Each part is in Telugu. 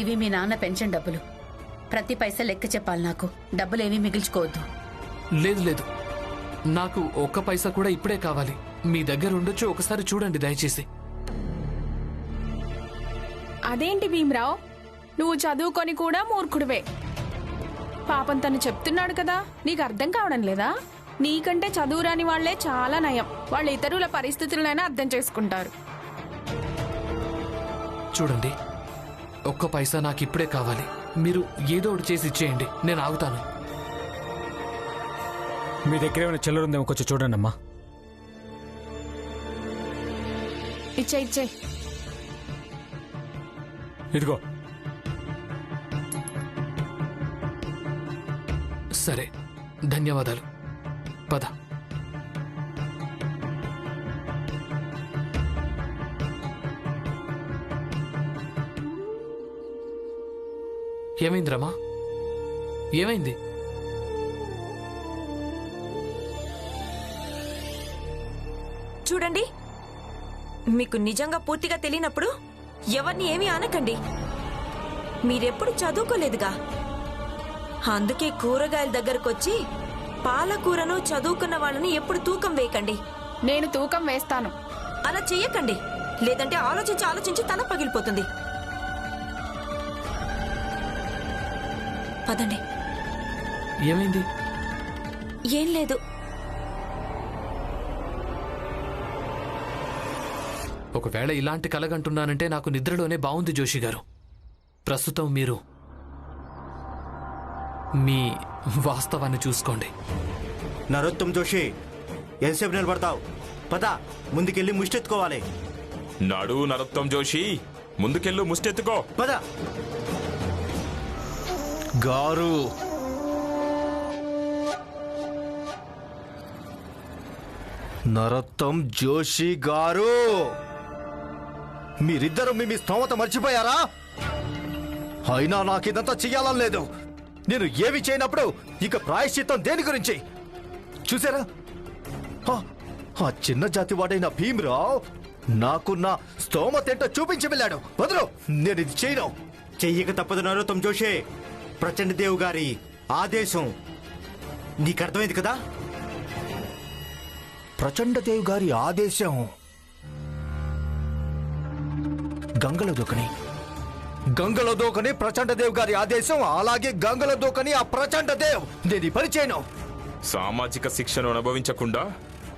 ఇవి మీ నాన్న పెన్షన్ డబ్బులు. ప్రతి పైసా లెక్క చెప్పాలి నాకు. డబ్బులేమీ మిగిల్చుకోవద్దు. లేదు లేదు, నాకు ఒక్క పైసా కూడా ఇప్పుడే కావాలి. మీ దగ్గర ఉండొచ్చు, ఒకసారి చూడండి దయచేసి. అదేంటి భీమరావు, నువ్వు చదువుకొని కూడా మూర్ఖుడివే. పాపం తను చెప్తున్నాడు కదా, నీకు అర్థం కావడం లేదా? నీకంటే చదువురాని వాళ్లే చాలా నయం. వాళ్ళు ఇతరుల పరిస్థితులైనా అర్థం చేసుకుంటారు. చూడండి, ఒక్క పైసా నాకు ఇప్పుడే కావాలి. మీరు ఏదో ఒకటి చేసి ఇచ్చేయండి, నేను ఆగుతాను. మీ దగ్గర ఏమైనా చిల్లర ఉందేమో కొంచెం చూడండి అమ్మా. ఇచ్చే ఇదిగో. సరే, ధన్యవాదాలు. పద. ఏమైందిరమ్మా? ఏమైంది? చూడండి, మీకు నిజంగా పూర్తిగా తెలియనప్పుడు ఎవరిని ఏమీ అనకండి. మీరెప్పుడు చదువుకోలేదుగా, అందుకే కూరగాయల దగ్గరకొచ్చి పాలకూరను చదువుకున్న వాళ్ళని ఎప్పుడు తూకం వేయకండి. నేను తూకం వేస్తాను. అలా చెయ్యకండి, లేదంటే ఆలోచించి తల పగిలిపోతుంది. పదండి. ఏమైంది? ఏం లేదు. ఒకవేళ ఇలాంటి కలగంటున్నానంటే నాకు నిద్రలోనే బాగుంది జోషి గారు. ప్రస్తుతం మీరు మీ వాస్తవాన్ని చూసుకోండి. నరోత్తమ్ జోషి, ఎంతసేపు నిలబడతావు? పద, ముందుకెళ్ళి ముష్టెత్తుకోవాలి. నాడు నరోత్తమ్ జోషి, ముందుకెళ్ళు, ముష్టెత్తుకో. పద. గారు, నరోత్తమ్ జోషి గారు, మీరిద్దరు మీ స్తోమత మర్చిపోయారా? అయినా నాకిదంతా చెయ్యాలని లేదు. నేను ఏమి చేయనప్పుడు ఇక ప్రాయశ్చిత్తం దేని గురించి? చూసారా, ఆ చిన్న జాతి వాడైన భీమరావు నాకు నా స్తోమతేంటో చూపించి వెళ్ళాడు. వదలు, నేను ఇది చేయను. చెయ్యక తప్పదు నరోత్తమ్ జోషి. ప్రచండదేవ్ గారి ఆదేశం నీకు అర్థమైంది కదా? ప్రచండదేవ్ గారి ఆదేశం గంగలో దూకని ప్రచండదేవ్ గారి ఆదేశం. అలాగే గంగలో దూకని ఆ ప్రచండదేవ్. నేను పని చేయను. సామాజిక శిక్షను అనుభవించకుండా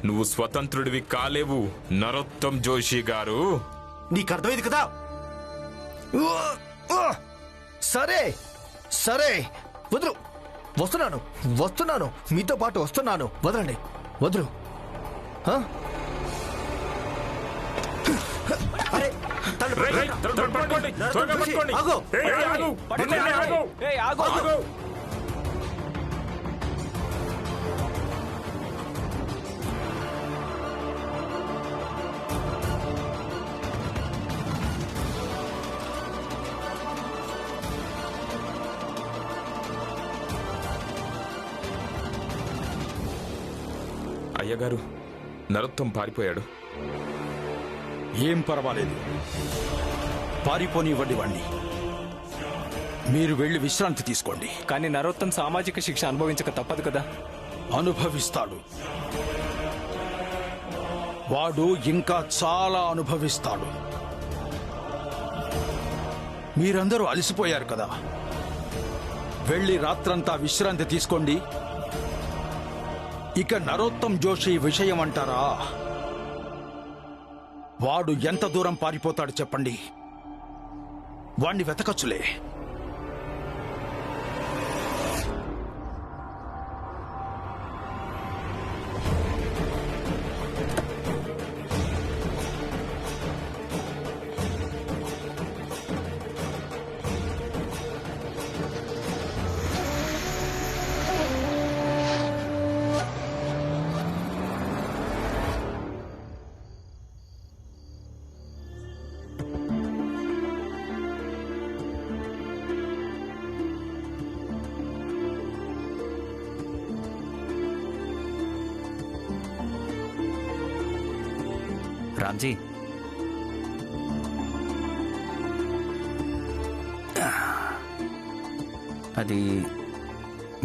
నువ్వు స్వతంత్రుడివి కాలేవు నరోత్తమ్ జోషి గారు. నీకు అర్థమైంది కదా? సరే సరే, వదులు. వస్తున్నాను, మీతో పాటు వస్తున్నాను. వదలండి, వదులు. అరే, అయ్యగారు, నరోత్తమ్ పారిపోయాడు. ఏం పర్వాలేదు, పారిపోనివ్వండి వాణ్ణి. మీరు వెళ్ళి విశ్రాంతి తీసుకోండి. కానీ నరోత్తమ్ సామాజిక శిక్ష అనుభవించక తప్పదు కదా. అనుభవిస్తాడు, వాడు ఇంకా చాలా అనుభవిస్తాడు. మీరందరూ అలసిపోయారు కదా, వెళ్ళి రాత్రంతా విశ్రాంతి తీసుకోండి. ఇక నరోత్తమ్ జోషి విషయం అంటారా, వాడు ఎంత దూరం పారిపోతాడు చెప్పండి? వాణ్ణి వెతకచ్చులే. రామ్జీ, అది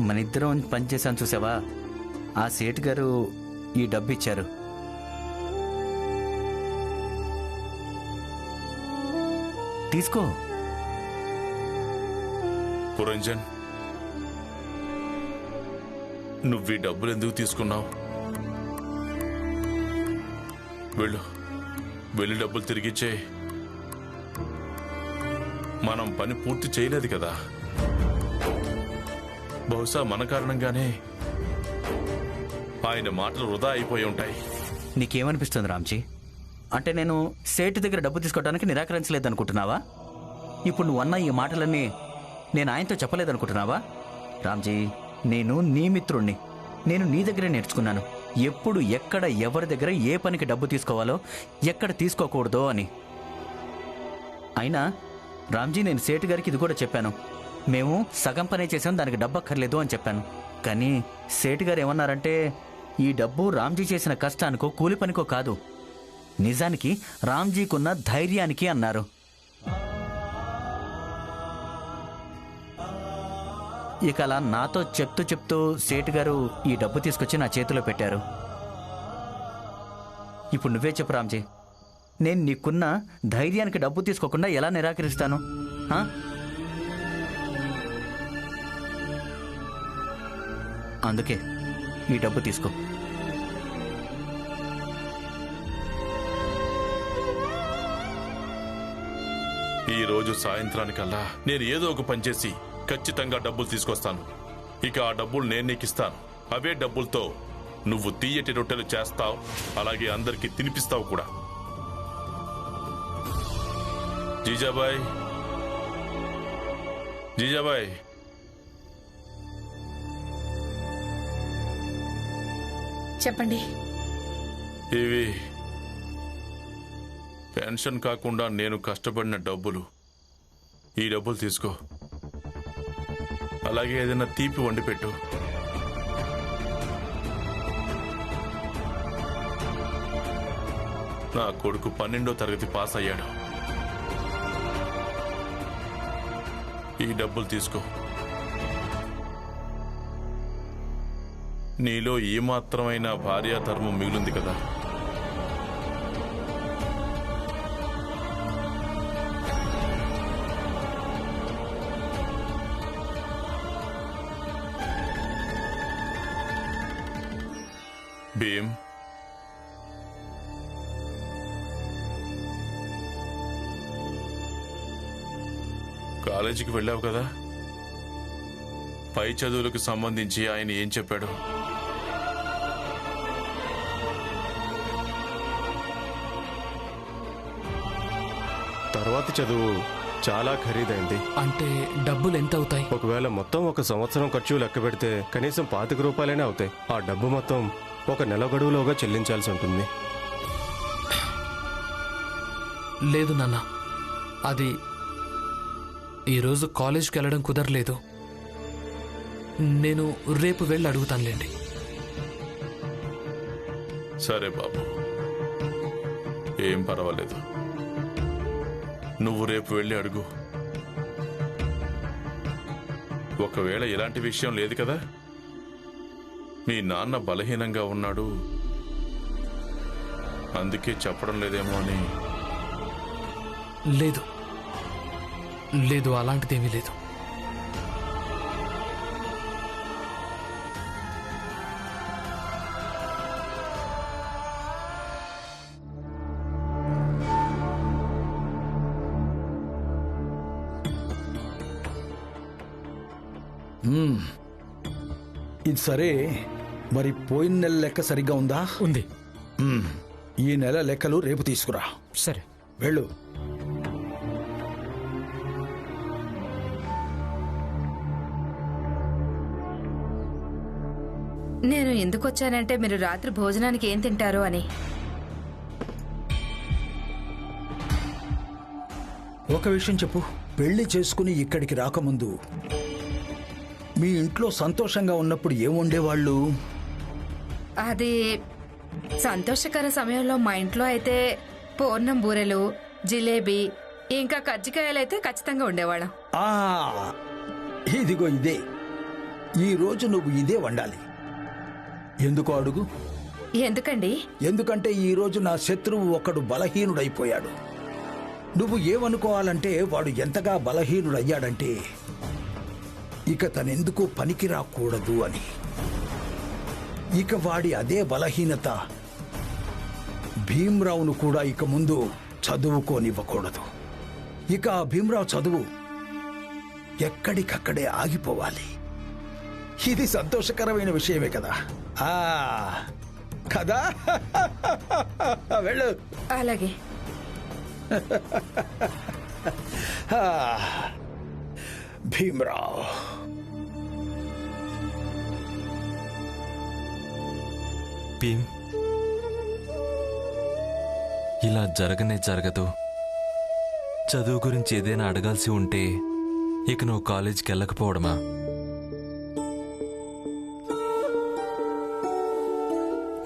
మన ఇద్దరం పనిచేసాను చూసావా, ఆ సేటు గారు ఈ డబ్బు ఇచ్చారు. తీసుకో. పురంజన్, నువ్వు ఈ డబ్బులు ఎందుకు తీసుకున్నావు? వెళ్ళి డబ్బులు తిరిగిచ్చే. మనం పని పూర్తి చేయలేదు కదా, బహుశా మన కారణంగానే ఆయన మాటలు వృధా అయిపోయి ఉంటాయి. నీకేమనిపిస్తుంది రామ్జీ? అంటే నేను సేటు దగ్గర డబ్బు తీసుకోవడానికి నిరాకరించలేదనుకుంటున్నావా? ఇప్పుడు నువ్వు అన్న ఈ మాటలన్నీ నేను ఆయనతో చెప్పలేదనుకుంటున్నావా? రామ్జీ, నేను నీ మిత్రుణ్ణి. నేను నీ దగ్గరే నేర్చుకున్నాను ఎప్పుడు ఎక్కడ ఎవరి దగ్గర ఏ పనికి డబ్బు తీసుకోవాలో, ఎక్కడ తీసుకోకూడదో అని. అయినా రామ్జీ, నేను సేటు గారికి ఇది కూడా చెప్పాను. మేము సగం పనే చేసాం, దానికి డబ్బు అక్కర్లేదు అని చెప్పాను. కానీ సేటు గారు ఏమన్నారంటే, ఈ డబ్బు రామ్జీ చేసిన కష్టానికో కూలి పనికో కాదు, నిజానికి రామ్జీకున్న ధైర్యానికి అన్నారు. ఇక అలా నాతో చెప్తూ సేటు గారు ఈ డబ్బు తీసుకొచ్చి నా చేతిలో పెట్టారు. ఇప్పుడు నువ్వే చెప్పు రామ్జీ, నేను నీకున్న ధైర్యానికి డబ్బు తీసుకోకుండా ఎలా నిరాకరిస్తాను? అందుకే ఈ డబ్బు తీసుకో. ఈ రోజు సాయంత్రానికల్లా నేను ఏదో ఒక పని చేసి ఖచ్చితంగా డబ్బులు తీసుకొస్తాను. ఇక ఆ డబ్బులు నేను నీకు ఇస్తాను. అవే డబ్బులతో నువ్వు తీయటి రొట్టెలు చేస్తావు, అలాగే అందరికీ తినిపిస్తావు కూడా. జీజాబాయ్, జీజాబాయ్, చెప్పండి. ఇవి పెన్షన్ కాకుండా నేను కష్టపడిన డబ్బులు. ఈ డబ్బులు తీసుకో. అలాగే ఏదైనా తీపి వండి పెట్టు. నా కొడుకు 12వ తరగతి పాస్ అయ్యాడు. ఈ డబ్బులు తీసుకో. నీలో ఏమాత్రమైన భార్యాధర్మం మిగిలింది కదా. భీమ్, కాలేజీకి వెళ్ళావు కదా, పై చదువులకు సంబంధించి ఆయన ఏం చెప్పాడు? తర్వాతి చదువు చాలా ఖరీదైంది. అంటే డబ్బులు ఎంత అవుతాయి? ఒకవేళ మొత్తం 1 సంవత్సరం ఖర్చు లెక్క పెడితే కనీసం 25 రూపాయలైనా అవుతాయి. ఆ డబ్బు మొత్తం 1 నెల గడువులోగా చెల్లించాల్సి ఉంటుంది. లేదు నాన్న, అది ఈరోజు కాలేజ్కి వెళ్ళడం కుదరలేదు. నేను రేపు వెళ్ళి అడుగుతానులేండి. సరే బాబు, ఏం పర్వాలేదు. నువ్వు రేపు వెళ్ళి అడుగు. ఒకవేళ ఇలాంటి విషయం లేదు కదా, మీ నాన్న బలహీనంగా ఉన్నాడు, అందుకే చెప్పడం లేదేమో అని. లేదు లేదు, అలాంటిదేమీ లేదు. ఇది సరే, మరి పోయిన నెల లెక్క సరిగ్గా ఉందా? ఉంది. ఈ నెల లెక్కలు రేపు తీసుకురా. సరే, వెళ్ళు. నేను ఎందుకు వచ్చానంటే, మీరు రాత్రి భోజనానికి ఏం తింటారో అని. ఒక విషయం చెప్పు, పెళ్లి చేసుకుని ఇక్కడికి రాకముందు మీ ఇంట్లో సంతోషంగా ఉన్నప్పుడు ఏం వండేవాళ్ళు? అది సంతోషకర సమయంలో మా ఇంట్లో అయితే పూర్ణం బూరెలు, జిలేబీ, ఇంకా కజ్జికాయలు అయితే ఖచ్చితంగా ఉండేవాళ్ళం. ఇదిగో ఇదే. ఈ రోజు నువ్వు ఇదే వండాలి. ఎందుకో అడుగు. ఎందుకండి? ఎందుకంటే ఈ రోజు నా శత్రువు ఒకడు బలహీనుడైపోయాడు. నువ్వు ఏమనుకోవాలంటే వాడు ఎంతగా బలహీనుడయ్యాడంటే ఇక తనెందుకు పనికి రాకూడదు అని. ఇక వాడి అదే బలహీనత భీమ్రావును కూడా ఇక ముందు చదువుకోనివ్వకూడదు. ఇక ఆ భీమ్రావు చదువు ఎక్కడికక్కడే ఆగిపోవాలి. ఇది సంతోషకరమైన విషయమే కదా. కదా? వెళ్ళు. అలాగే. భీమ్రావ్, భీమ్, ఇలా జరగనే జరగదు. చదువు గురించి ఏదైనా అడగాల్సి ఉంటే ఇక నువ్వు కాలేజీకి వెళ్ళకపోవడమా?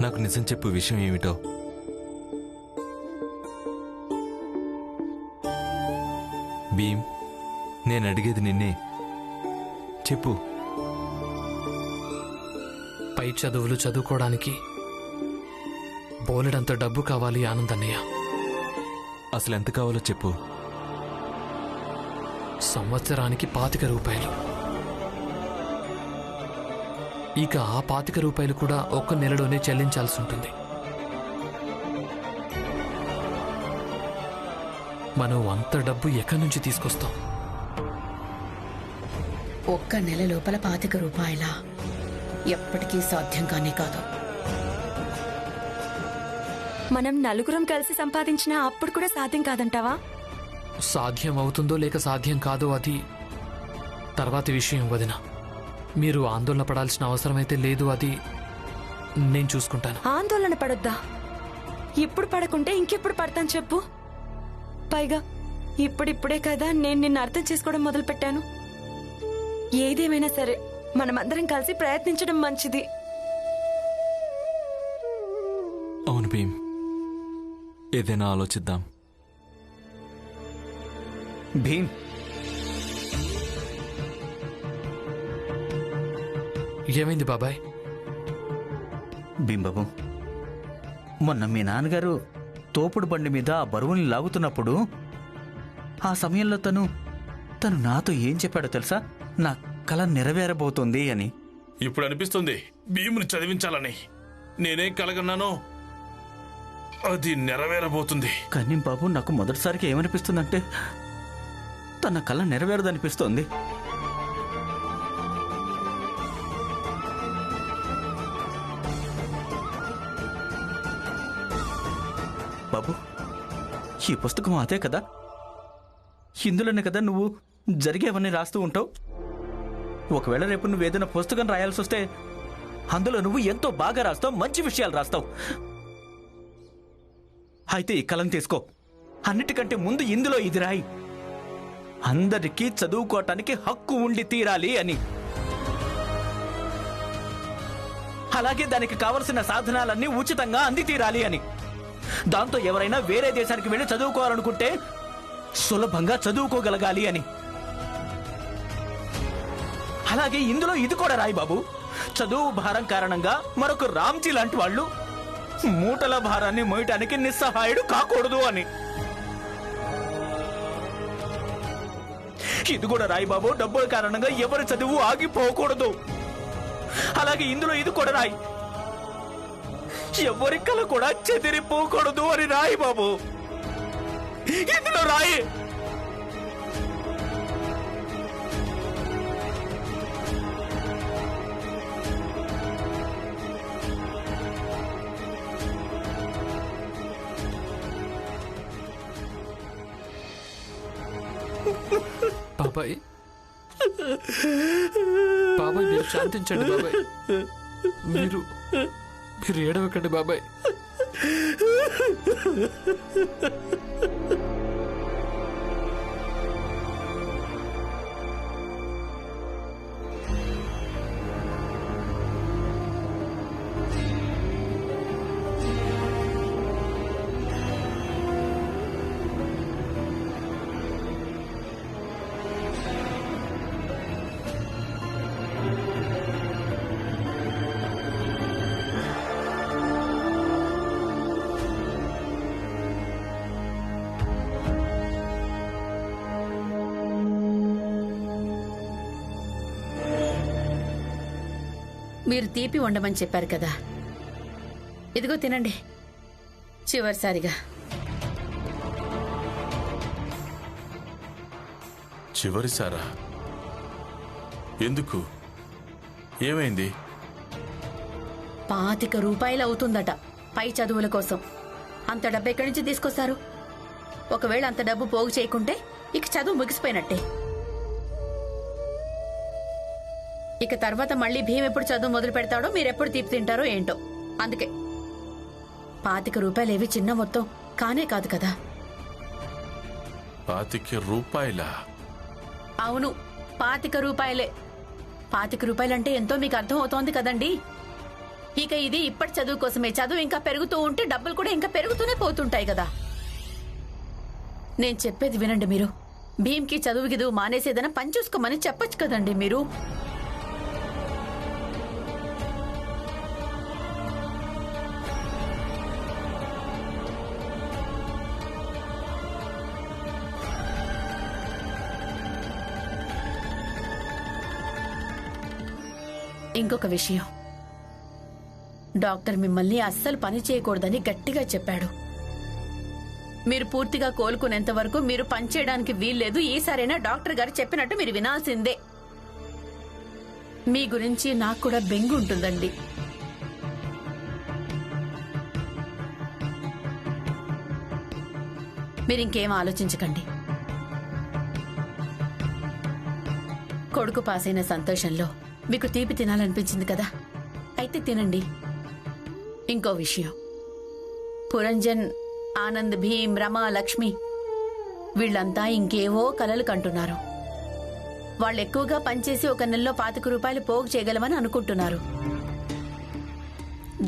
నాకు నిజం చెప్పు, విషయం ఏమిటో. భీమ్, నేను అడిగేది నిన్నే, చెప్పు. పై చదువులు చదువుకోవడానికి బోలెడంత డబ్బు కావాలి ఆనందన్నయ్య. అసలు ఎంత కావాలో చెప్పు. సంవత్సరానికి 25 రూపాయలు. ఇక ఆ 25 రూపాయలు కూడా ఒక్క నెలలోనే చెల్లించాల్సి ఉంటుంది. మనం అంత డబ్బు ఎక్కడి నుంచి తీసుకొస్తాం? ఒక్క నెల లోపల 25 రూపాయల ఎప్పటికీ సాధ్యం కానీ కాదు. మనం నలుగురం కలిసి సంపాదించిన అప్పుడు కూడా సాధ్యం కాదంటావా? సాధ్యం అవుతుందో లేక సాధ్యం కాదో అది తర్వాతి విషయం వదిన. మీరు ఆందోళన పడాల్సిన అవసరమైతే లేదు, అది నేను చూసుకుంటాను. ఆందోళన పడొద్దా? ఇప్పుడు పడకుంటే ఇంకెప్పుడు పడతాను చెప్పు. పైగా ఇప్పుడిప్పుడే కదా నేను నిన్ను అర్థం చేసుకోవడం మొదలుపెట్టాను. ఏదేమైనా సరే మనమందరం కలిసి ప్రయత్నించడం మంచిది. అవును భీమ్, ఏదైనా ఆలోచిద్దాం. భీమ్, ఏమైంది బాబాయ్? భీమ్ బాబు, మొన్న మీ నాన్నగారు తోపుడు బండి మీద ఆ బరువుని లాగుతున్నప్పుడు ఆ సమయంలో తను నాతో ఏం చెప్పాడో తెలుసా? నా కల నెరవేరబోతుంది అని. ఇప్పుడు అనిపిస్తుంది భీముని చదివించాలని. నేనేం కలగన్నానో అది నెరవేరబోతుంది. కానీ బాబు, నాకు మొదటిసారికి ఏమనిపిస్తుందంటే తన కళ నెరవేరదనిపిస్తోంది. బాబు, ఈ పుస్తకం అదే కదా? ఇందులోనే కదా నువ్వు జరిగేవన్నీ రాస్తూ ఉంటావు. ఒకవేళ రేపు నువ్వు ఏదైనా పుస్తకం రాయాల్సి వస్తే అందులో నువ్వు ఎంతో బాగా రాస్తావు, మంచి విషయాలు రాస్తావు. అయితే ఈ కలం తీసుకో. అన్నిటికంటే ముందు ఇందులో ఇది రాయి, అందరికీ చదువుకోవటానికి హక్కు ఉండి తీరాలి అని. అలాగే దానికి కావలసిన సాధనాలన్నీ ఉచితంగా అంది తీరాలి అని. దాంతో ఎవరైనా వేరే దేశానికి వెళ్ళి చదువుకోవాలనుకుంటే సులభంగా చదువుకోగలగాలి అని. అలాగే ఇందులో ఇది కూడా రాయి బాబు, చదువు భారం కారణంగా మరొక రామ్జీ లాంటి వాళ్ళు మూటల భారాన్ని మోయటానికి నిస్సహాయుడు కాకూడదు అని. ఇది కూడా రాయి బాబు, డబ్బుల కారణంగా ఎవరి చదువు ఆగిపోకూడదు. అలాగే ఇందులో ఇది కూడా రాయి, ఎవరి కళ కూడా చెదిరిపోకూడదు అని రాయి బాబు. ఇందులో రాయి. బాబాయ్, బాబాయ్ మీరు శాంతించండి బాబాయ్. మీరు ఏడవకండి బాబాయ్. మీరు తీపి ఉండమని చెప్పారు కదా, ఇదిగో తినండి చివరిసారిగా. చివరిసారా? ఎందుకు? ఏమైంది? 25 రూపాయలు అవుతుందట పై చదువుల కోసం. అంత డబ్బు ఎక్కడి నుంచి తీసుకొస్తారు? ఒకవేళ అంత డబ్బు పోగు చేయకుంటే ఇక చదువు ముగిసిపోయినట్టే. ఇక తర్వాత మళ్ళీ భీమ్ ఎప్పుడు చదువు మొదలు పెడతాడో, మీరెప్పుడు తీపి తింటారో ఏంటో. అందుకే 25 రూపాయలేవి చిన్న మొత్తం కానే కాదు కదా. 25 రూపాయలా? అవును, 25 రూపాయలే. 25 రూపాయలంటే ఎంతో మీకు అర్థం అవుతోంది కదండి. ఇక ఇది ఇప్పటి చదువు కోసమే. చదువు ఇంకా పెరుగుతూ ఉంటే డబ్బులు కూడా ఇంకా పెరుగుతూనే పోతుంటాయి కదా. నేను చెప్పేది వినండి మీరు. భీమ్కి చదువు గిదువు మానేసేదన పని చూసుకోమని చెప్పొచ్చు కదండి మీరు. ఇంకొక విషయం, డాక్టర్ మిమ్మల్ని అస్సలు పని చేయకూడదని గట్టిగా చెప్పాడు. మీరు పూర్తిగా కోలుకునేంత వరకు మీరు పని చేయడానికి వీల్లేదు. ఈసారైనా డాక్టర్ గారు చెప్పినట్టు మీరు వినాల్సిందే. మీ గురించి నాకు కూడా బెంగు ఉంటుందండి. మీరింకేం ఆలోచించకండి. కొడుకు పాస్ అయిన సంతోషంలో మీకు తీపి తినాలనిపించింది కదా, అయితే తినండి. ఇంకో విషయం, పురంజన్, ఆనంద్, భీమ్, రమ, లక్ష్మి వీళ్ళంతా ఇంకేవో కలలు కంటున్నారు. వాళ్ళు ఎక్కువగా పనిచేసి ఒక నెలలో 25 రూపాయలు పోగు చేయగలమని అనుకుంటున్నారు.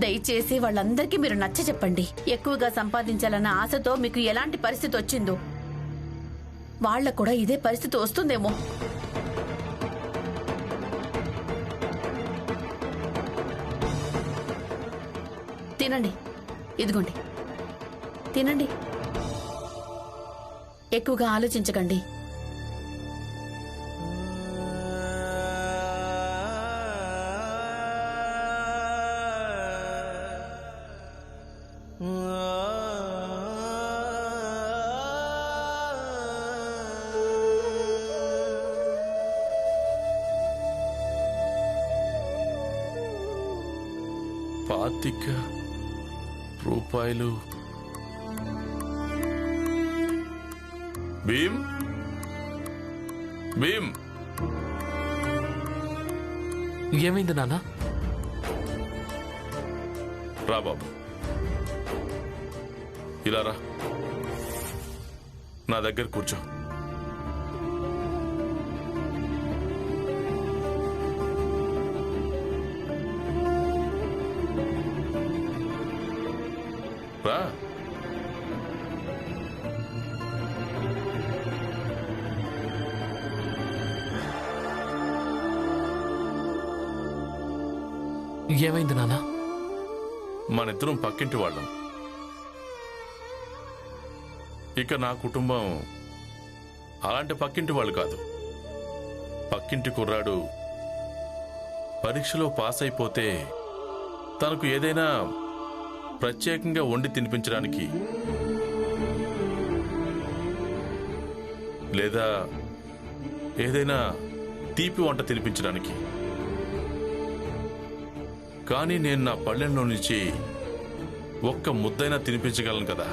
దయచేసి వాళ్ళందరికీ మీరు నచ్చ చెప్పండి. ఎక్కువగా సంపాదించాలన్న ఆశతో మీకు ఎలాంటి పరిస్థితి వచ్చిందో వాళ్ళకు కూడా ఇదే పరిస్థితి వస్తుందేమో. తినండి, ఇదిగోండి తినండి. ఎక్కువగా ఆలోచించకండి. పాతిక రూపాయలు. భీమ్, భీమ్, ఏమైంది నాన్న? రా బాబు, ఇలా రా, నా దగ్గర కూర్చో. రా. ఏమైంది నాన్న? మనిద్దరం పక్కింటి వాళ్ళం. ఇక నా కుటుంబం అలాంటి పక్కింటి వాళ్ళు కాదు. పక్కింటి కుర్రాడు పరీక్షలో పాస్ అయిపోతే తనకు ఏదైనా ప్రత్యేకంగా వండి తినిపించడానికి లేదా ఏదైనా తీపి వంట తినిపించడానికి. కానీ నేను నా పళ్ళెంలో నుంచి ఒక్క ముద్దైనా తినిపించగలను కదా.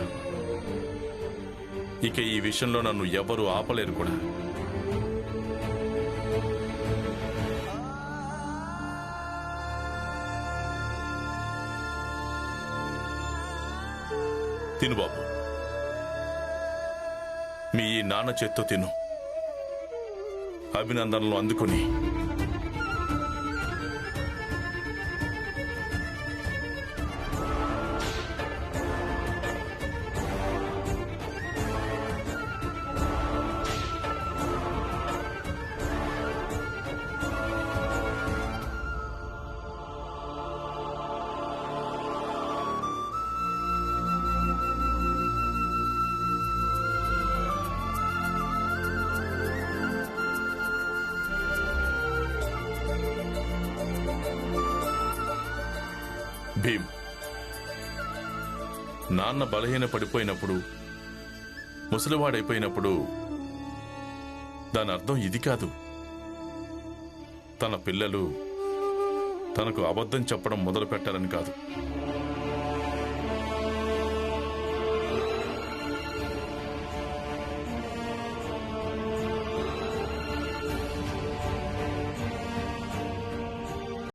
ఇక ఈ విషయంలో నన్ను ఎవరూ ఆపలేరు కూడా. తిను బాబు, మీ ఈ నాన్న చేత్తో తిను. అభినందనలు అందుకుని భీమ్, నాన్న బలహీన పడిపోయినప్పుడు, ముసలివాడైపోయినప్పుడు దాని అర్థం ఇది కాదు. తన పిల్లలు తనకు అబద్ధం చెప్పడం మొదలు పెట్టాలని కాదు.